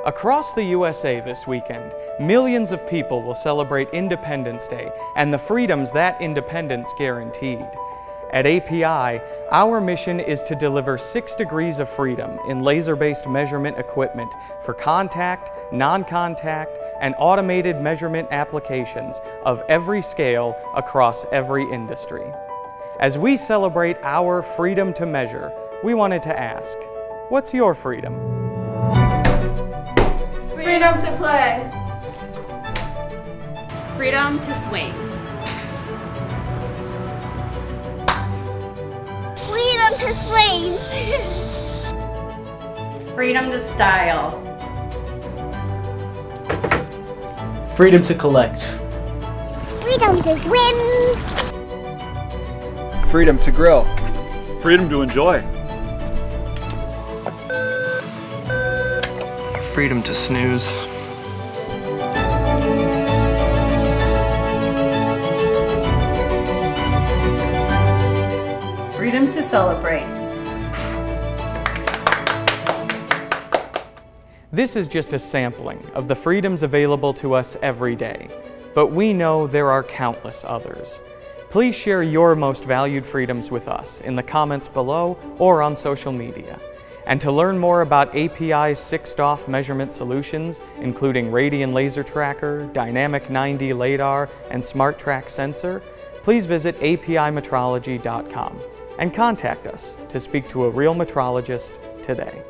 Across the USA this weekend, millions of people will celebrate Independence Day and the freedoms that independence guaranteed. At API, our mission is to deliver 6 degrees of freedom in laser-based measurement equipment for contact, non-contact, and automated measurement applications of every scale across every industry. As we celebrate our freedom to measure, we wanted to ask, what's your freedom? Freedom to play. Freedom to swing. Freedom to swing. Freedom to style. Freedom to collect. Freedom to win. Freedom to grow. Freedom to enjoy. Freedom to snooze. Freedom to celebrate. This is just a sampling of the freedoms available to us every day, but we know there are countless others. Please share your most valued freedoms with us in the comments below or on social media. And to learn more about API's 6DoF measurement solutions, including Radian Laser Tracker, Dynamic 9D LiDAR, and Smart Track Sensor, please visit apimetrology.com and contact us to speak to a real metrologist today.